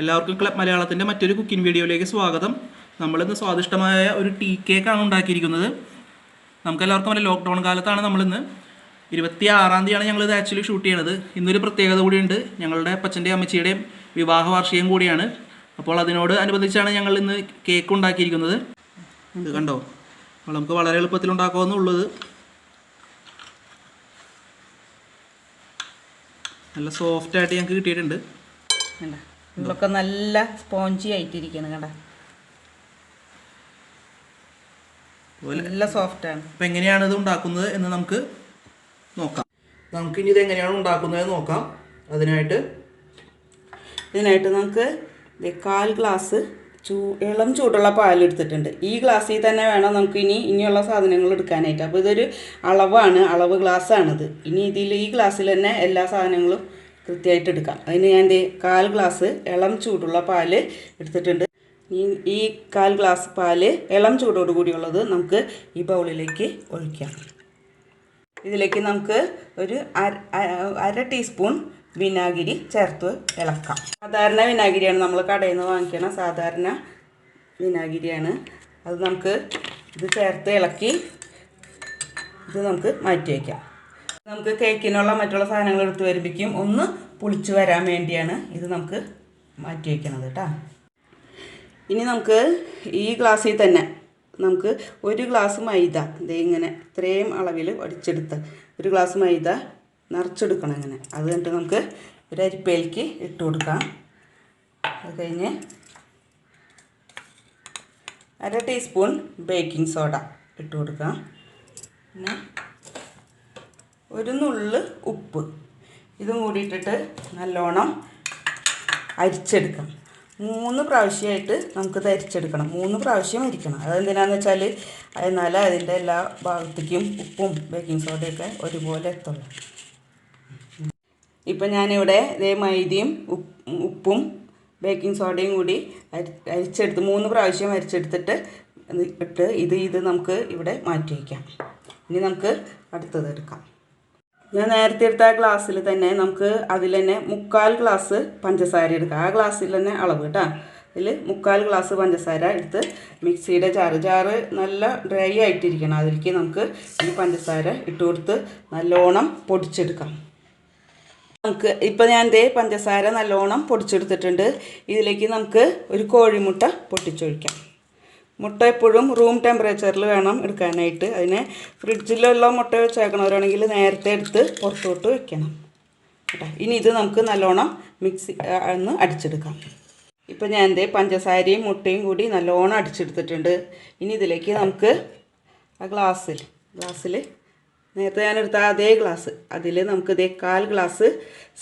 എല്ലാവർക്കും ക്ലബ് മലയാളത്തിൻ്റെ മറ്റൊരു കുക്കിംഗ് വീഡിയോയിലേക്ക് സ്വാഗതം. നമ്മളിന്ന് സ്വാദിഷ്ടമായ ഒരു ടീ കേക്കാണ് ഉണ്ടാക്കിയിരിക്കുന്നത്. നമുക്കെല്ലാവർക്കും വല്ല ലോക്ക്ഡൗൺ കാലത്താണ് നമ്മളിന്ന് 26-ാം തീയതിയാണ് ഞങ്ങളിത് ആക്ച്വലി ഷൂട്ട് ചെയ്യണത്. ഇന്നൊരു പ്രത്യേകത കൂടിയുണ്ട്. ഞങ്ങളുടെ അപ്പച്ചൻ്റെയും അമ്മച്ചിയുടെയും വിവാഹ വാർഷികം കൂടിയാണ്. അപ്പോൾ അതിനോട് അനുബന്ധിച്ചാണ് ഞങ്ങൾ ഇന്ന് കേക്ക് ഉണ്ടാക്കിയിരിക്കുന്നത്. ഇത് കണ്ടോ, നമുക്ക് വളരെ എളുപ്പത്തിൽ ഉണ്ടാക്കാവുന്നുള്ളത്. നല്ല സോഫ്റ്റായിട്ട് ഞങ്ങൾക്ക് കിട്ടിയിട്ടുണ്ട്. ഇതൊക്കെ നല്ല സ്പോഞ്ചി ആയിട്ടിരിക്കണം കണ്ട, നല്ല സോഫ്റ്റാണ്. അപ്പം എങ്ങനെയാണ് ഇത് ഉണ്ടാക്കുന്നത് എന്ന് നമുക്ക് നോക്കാം. നമുക്കിനി ഇത് എങ്ങനെയാണ് ഉണ്ടാക്കുന്നത് നോക്കാം. ഇതിനായിട്ട് നമുക്ക് 1/4 ഗ്ലാസ് ഇളം ചൂടുള്ള പാലെടുത്തിട്ടുണ്ട്. ഈ ഗ്ലാസ്സിൽ തന്നെ വേണം നമുക്ക് ഇനിയുള്ള സാധനങ്ങൾ എടുക്കാനായിട്ട്. അപ്പോൾ ഇതൊരു അളവ് ഗ്ലാസ്സാണിത്. ഇനി ഈ ഗ്ലാസ്സിൽ തന്നെ എല്ലാ സാധനങ്ങളും കൃത്യമായിട്ട് എടുക്കാം. അതിന് ഞാൻ 1/4 ഗ്ലാസ് ഇളം ചൂടുള്ള പാല് എടുത്തിട്ടുണ്ട്. ഈ 1/4 ഗ്ലാസ് പാല് ഇളം ചൂടോട് കൂടിയുള്ളത് നമുക്ക് ഈ ബൗളിലേക്ക് ഒഴിക്കാം. ഇതിലേക്ക് നമുക്ക് ഒരു അര ടീസ്പൂൺ വിനാഗിരി ചേർത്ത് ഇളക്കാം. സാധാരണ വിനാഗിരിയാണ്, നമ്മൾ കടയിൽ നിന്ന് വാങ്ങിക്കണ സാധാരണ വിനാഗിരിയാണ്. അത് നമുക്ക് ഇത് ചേർത്ത് ഇളക്കി ഇത് നമുക്ക് മാറ്റി വയ്ക്കാം. നമുക്ക് കേക്കിനുള്ള മറ്റുള്ള സാധനങ്ങൾ എടുത്ത് വരുമ്പോഴേക്കും ഒന്ന് പുളിച്ച് വരാൻ വേണ്ടിയാണ് ഇത് നമുക്ക് മാറ്റി വയ്ക്കണത് കേട്ടോ. ഇനി നമുക്ക് ഈ ഗ്ലാസ്സിൽ തന്നെ നമുക്ക് 1 ഗ്ലാസ് മൈദ ഇങ്ങനെ ഇത്രയും അളവിൽ അടിച്ചെടുത്ത് 1 ഗ്ലാസ് മൈദ നിറച്ചെടുക്കണം ഇങ്ങനെ. അത് കഴിഞ്ഞിട്ട് നമുക്ക് ഒരു അരിപ്പയിലേക്ക് ഇട്ട് കൊടുക്കാം. അത് കഴിഞ്ഞ് അര ടീസ്പൂൺ ബേക്കിംഗ് സോഡ ഇട്ട് കൊടുക്കാം. പിന്നെ ഒരു നുള്ള് ഉപ്പ്, ഇതും കൂടി ഇട്ടിട്ട് നല്ലോണം അരിച്ചെടുക്കാം. 3 പ്രാവശ്യമായിട്ട് നമുക്കിത് അരിച്ചെടുക്കണം. 3 പ്രാവശ്യം അരിക്കണം. അതെന്തിനാണെന്ന് വെച്ചാൽ എന്നാലേ അതിൻ്റെ എല്ലാ ഭാഗത്തേക്കും ഉപ്പും ബേക്കിംഗ് സോഡയൊക്കെ ഒരുപോലെ എത്തുള്ളൂ. ഇപ്പം ഞാനിവിടെ മൈദയും ഉപ്പും ബേക്കിംഗ് സോഡയും കൂടി അരിച്ചെടുത്ത് 3 പ്രാവശ്യം അരിച്ചെടുത്തിട്ട് ഇത് നമുക്ക് ഇവിടെ മാറ്റി വയ്ക്കാം. ഇനി നമുക്ക് അടുത്തത് എടുക്കാം. ഞാൻ നേരത്തെ എടുത്ത ആ ഗ്ലാസ്സിൽ തന്നെ നമുക്ക് അതിൽ തന്നെ 1/4 ഗ്ലാസ് പഞ്ചസാര എടുക്കാം. ആ ഗ്ലാസ്സിൽ തന്നെ അളവ് കേട്ടോ. അതിൽ 1/4 ഗ്ലാസ് പഞ്ചസാര എടുത്ത് മിക്സിയുടെ ജാറ് നല്ല ഡ്രൈ ആയിട്ടിരിക്കണം. അതിലേക്ക് നമുക്ക് ഈ പഞ്ചസാര ഇട്ട് കൊടുത്ത് നല്ലോണം പൊടിച്ചെടുക്കാം. ഇപ്പം ഞാൻ പഞ്ചസാര നല്ലോണം പൊടിച്ചെടുത്തിട്ടുണ്ട്. ഇതിലേക്ക് നമുക്ക് ഒരു കോഴിമുട്ട പൊട്ടിച്ചൊഴിക്കാം. മുട്ട എപ്പോഴും റൂം ടെമ്പറേച്ചറിൽ വേണം എടുക്കാനായിട്ട്. അതിനെ ഫ്രിഡ്ജിലുള്ള മുട്ട വെച്ചേക്കണവരാണെങ്കിൽ നേരത്തെ എടുത്ത് പുറത്തോട്ട് വെക്കണം കേട്ടോ. ഇനി ഇത് നമുക്ക് നല്ലോണം ഒന്ന് അടിച്ചെടുക്കാം. ഇപ്പം ഞാൻ പഞ്ചസാരയും മുട്ടയും കൂടി നല്ലോണം അടിച്ചെടുത്തിട്ടുണ്ട്. ഇനി ഇതിലേക്ക് നമുക്ക് ആ ഗ്ലാസ്സിൽ നേരത്തെ ഞാനെടുത്ത അതേ ഗ്ലാസ് അതിൽ നമുക്ക് 1/4 ഗ്ലാസ്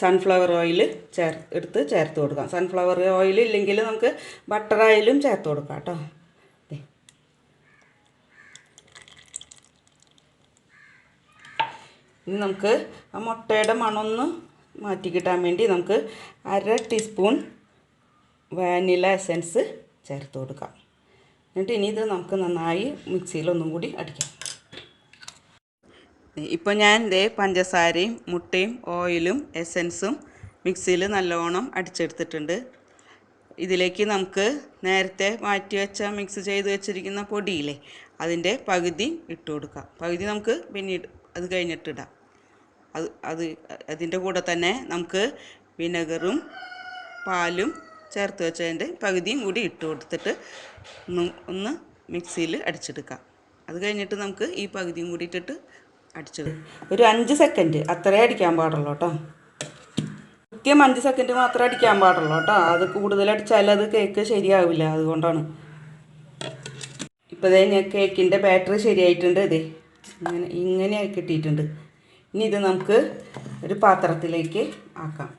സൺഫ്ലവർ ഓയിൽ ചേർത്ത് കൊടുക്കാം. സൺഫ്ലവർ ഓയിൽ ഇല്ലെങ്കിൽ നമുക്ക് ബട്ടർ ഓയിലും ചേർത്ത് കൊടുക്കാം കേട്ടോ. ഇനി നമുക്ക് ആ മുട്ടയുടെ മണമൊന്ന് മാറ്റി കിട്ടാൻ വേണ്ടി നമുക്ക് അര ടീസ്പൂൺ വാനില എസൻസ് ചേർത്ത് കൊടുക്കാം. എന്നിട്ട് ഇനി ഇത് നമുക്ക് നന്നായി മിക്സിയിലൊന്നും കൂടി അടിക്കാം. ഇപ്പോൾ ഞാൻ പഞ്ചസാരയും മുട്ടയും ഓയിലും എസൻസും മിക്സിയിൽ നല്ലോണം അടിച്ചെടുത്തിട്ടുണ്ട്. ഇതിലേക്ക് നമുക്ക് നേരത്തെ മാറ്റി വെച്ച മിക്സ് ചെയ്ത് വെച്ചിരിക്കുന്ന പൊടിയില്ലേ, അതിൻ്റെ പകുതി ഇട്ട് കൊടുക്കാം. പകുതി നമുക്ക് പിന്നീട് അത് കഴിഞ്ഞിട്ടിടാം. അതിൻ്റെ കൂടെ തന്നെ നമുക്ക് വിനെഗറും പാലും ചേർത്ത് വെച്ചതിൻ്റെ പകുതിയും കൂടി ഇട്ട് കൊടുത്തിട്ട് ഒന്ന് മിക്സിയിൽ അടിച്ചെടുക്കാം. അത് കഴിഞ്ഞിട്ട് നമുക്ക് ഈ പകുതിയും കൂടി ഇട്ടിട്ട് അടിച്ചെടുക്കാം. ഒരു 5 സെക്കൻഡ് അത്രേ അടിക്കാൻ പാടുള്ളൂ കേട്ടോ. കൃത്യം 5 സെക്കൻഡ് മാത്രമേ അടിക്കാൻ പാടുള്ളൂ കേട്ടോ. അത് കൂടുതൽ അടിച്ചാൽ അത് കേക്ക് ശരിയാവില്ല. അതുകൊണ്ടാണ്. ഇപ്പോൾ ഞാൻ കേക്കിൻ്റെ ബാറ്ററി ശരിയായിട്ടുണ്ട്. ഇങ്ങനെ കിട്ടിയിട്ടുണ്ട്. ഇനി ഇത് നമുക്ക് ഒരു പാത്രത്തിലേക്ക് ആക്കാം.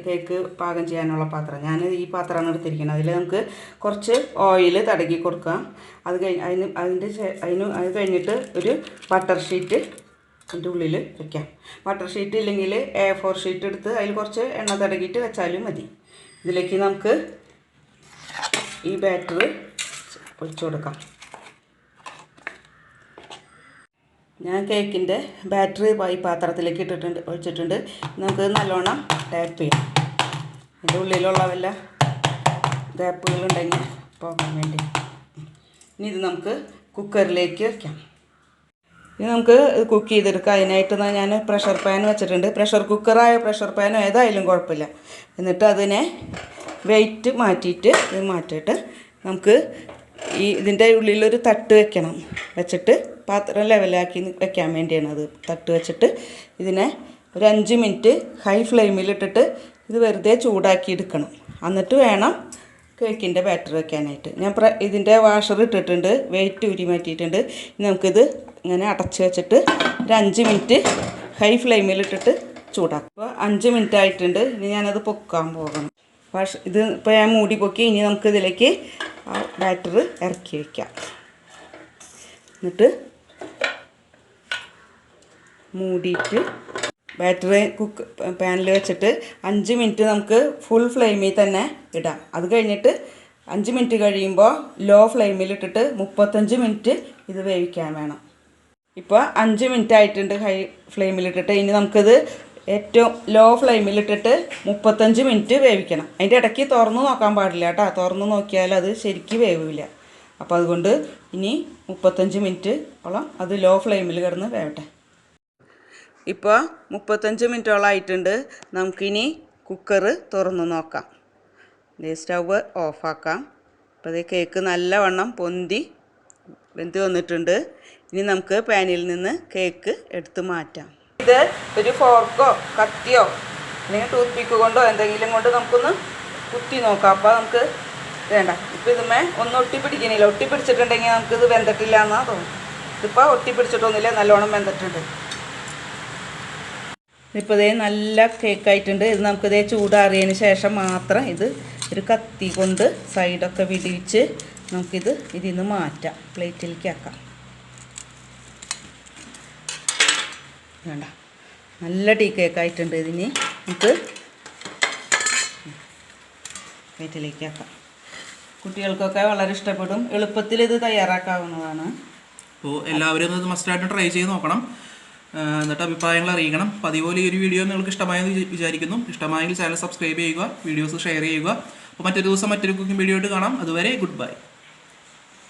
കേക്ക് പാകം ചെയ്യാനുള്ള പാത്രം ഞാൻ ഈ പാത്രമാണ് എടുത്തിരിക്കുന്നത്. അതിൽ നമുക്ക് കുറച്ച് ഓയിൽ തടകി കൊടുക്കാം. അത് കഴിഞ്ഞിട്ട് ഒരു ബട്ടർ ഷീറ്റ് അതിൻ്റെ ഉള്ളിൽ വയ്ക്കാം. ബട്ടർ ഷീറ്റ് ഇല്ലെങ്കിൽ A4 ഷീറ്റ് എടുത്ത് അതിൽ കുറച്ച് എണ്ണ തടകിയിട്ട് വെച്ചാലും മതി. ഇതിലേക്ക് നമുക്ക് ഈ ബാറ്റർ ഒഴിച്ചു കൊടുക്കാം. ഞാൻ കേക്കിൻ്റെ ബാറ്ററി ഈ പാത്രത്തിലേക്ക് ഒഴിച്ചിട്ടുണ്ട്. നമുക്ക് നല്ലോണം ടാപ്പ് ചെയ്യാം. ഇതിൻ്റെ ഉള്ളിലുള്ള വല്ല ഗ്യാപ്പുകളുണ്ടെങ്കിൽ പോകാൻ വേണ്ടി. ഇനി ഇത് നമുക്ക് കുക്കറിലേക്ക് വയ്ക്കാം. ഇനി നമുക്ക് കുക്ക് ചെയ്തെടുക്കാം. അതിനായിട്ട് ഞാൻ പ്രഷർ പാൻ വെച്ചിട്ടുണ്ട്. പ്രഷർ കുക്കറായോ പ്രഷർ പാനോ ഏതായാലും കുഴപ്പമില്ല. എന്നിട്ട് അതിനെ വെയിറ്റ് മാറ്റിയിട്ട് നമുക്ക് ഇതിൻ്റെ ഉള്ളിലൊരു തട്ട് വെക്കണം. വെച്ചിട്ട് പാത്രം ലെവലാക്കി വെക്കാൻ വേണ്ടിയാണ് അത്. തട്ട് വെച്ചിട്ട് ഇതിനെ ഒരു 5 മിനിറ്റ് ഹൈ ഫ്ലെയിമിലിട്ടിട്ട് ഇത് വെറുതെ ചൂടാക്കി എടുക്കണം. എന്നിട്ട് വേണം കേക്കിൻ്റെ ബാറ്റർ വെക്കാനായിട്ട്. ഞാൻ ഇതിൻ്റെ വാഷർ ഇട്ടിട്ടുണ്ട്, വെയിറ്റ് ഊരി മാറ്റിയിട്ടുണ്ട്. ഇനി നമുക്കിത് ഇങ്ങനെ അടച്ച് വെച്ചിട്ട് ഒരു 5 മിനിറ്റ് ഹൈ ഫ്ലെയിമിലിട്ടിട്ട് ചൂടാക്കും. അപ്പോൾ 5 മിനിറ്റ് ആയിട്ടുണ്ട്. ഇനി ഞാനത് പൊക്കാൻ പോകണം. ഇത് ഇപ്പോൾ ഞാൻ മൂടി പൊക്കി. ഇനി നമുക്ക് ഇതിലേക്ക് ആ ബാറ്റർ ഇറക്കി വയ്ക്കാം. എന്നിട്ട് മൂടിയിട്ട് ബാറ്റർ പാനിൽ വെച്ചിട്ട് 5 മിനിറ്റ് നമുക്ക് ഫുൾ ഫ്ലെയിമിൽ തന്നെ ഇടാം. അത് കഴിഞ്ഞിട്ട് 5 മിനിറ്റ് കഴിയുമ്പോൾ ലോ ഫ്ലെയിമിലിട്ടിട്ട് 35 മിനിറ്റ് ഇത് വേവിക്കാൻ വേണം. ഇപ്പോൾ 5 മിനിറ്റ് ആയിട്ടുണ്ട് ഹൈ ഫ്ലെയിമിലിട്ടിട്ട്. ഇനി നമുക്കിത് ഏറ്റവും ലോ ഫ്ലെയിമിലിട്ടിട്ട് 35 മിനിറ്റ് വേവിക്കണം. അതിൻ്റെ ഇടയ്ക്ക് തുറന്ന് നോക്കാൻ പാടില്ല കേട്ടോ. തുറന്ന് നോക്കിയാൽ അത് ശരിക്കും വേവില്ല. അപ്പോൾ അതുകൊണ്ട് ഇനി 35 മിനിറ്റോളം അത് ലോ ഫ്ലെയിമിൽ കിടന്ന് വേവട്ടെ. ഇപ്പോൾ 35 മിനിറ്റോളം ആയിട്ടുണ്ട്. നമുക്കിനി കുക്കർ തുറന്ന് നോക്കാം. സ്റ്റൗവ് ഓഫാക്കാം. അപ്പോൾ ഇത് കേക്ക് നല്ലവണ്ണം പൊന്തി വെന്ത് വന്നിട്ടുണ്ട്. ഇനി നമുക്ക് പാനിൽ നിന്ന് കേക്ക് എടുത്ത് മാറ്റാം. ഇത് ഒരു ഫോർക്കോ കത്തിയോ അല്ലെങ്കിൽ ടൂത്ത് പിക്ക് കൊണ്ടോ എന്തെങ്കിലും കൊണ്ട് നമുക്കൊന്ന് കുത്തി നോക്കാം. അപ്പോൾ നമുക്ക് വേണ്ട. ഇപ്പോൾ ഇതുമേ ഒന്നും ഒട്ടിപ്പിടിക്കണില്ല. ഒട്ടിപ്പിടിച്ചിട്ടുണ്ടെങ്കിൽ നമുക്കിത് വെന്തിട്ടില്ല എന്നാണ് തോന്നുന്നു. ഇതിപ്പോൾ ഒട്ടിപ്പിടിച്ചിട്ടൊന്നുമില്ല, നല്ലോണം വെന്തിട്ടുണ്ട്. ഇപ്പോൾ ഇതേ നല്ല കേക്കായിട്ടുണ്ട്. ഇത് നമുക്കിതേ ചൂടാറിയതിന് ശേഷം മാത്രം ഇത് ഒരു കത്തി കൊണ്ട് സൈഡൊക്കെ വിടിവിച്ച് നമുക്കിത് ഇതിൽ നിന്ന് മാറ്റാം, പ്ലേറ്റിലേക്ക് ആക്കാം. വേണ്ട, നല്ല ടീ കേക്കായിട്ടുണ്ട്. ഇതിന് നമുക്ക് പ്ലേറ്റിലേക്ക് ആക്കാം. കുട്ടികൾക്കൊക്കെ വളരെ ഇഷ്ടപ്പെടും. എളുപ്പത്തിൽ ഇത് തയ്യാറാക്കാവുന്നതാണ്. അപ്പോൾ എല്ലാവരും ഇത് മസ്റ്റായിട്ട് ട്രൈ ചെയ്ത് നോക്കണം. എന്നിട്ട് അഭിപ്രായങ്ങൾ അറിയിക്കണം. അപ്പോൾ അതുപോലെ ഈ ഒരു വീഡിയോ നിങ്ങൾക്ക് ഇഷ്ടമായെന്ന് വിചാരിക്കുന്നു. ഇഷ്ടമായെങ്കിൽ ചാനൽ സബ്സ്ക്രൈബ് ചെയ്യുക, വീഡിയോസ് ഷെയർ ചെയ്യുക. അപ്പോൾ മറ്റൊരു ദിവസം മറ്റൊരു കുക്കിംഗ് വീഡിയോ ആയിട്ട് കാണാം. അതുവരെ ഗുഡ് ബൈ.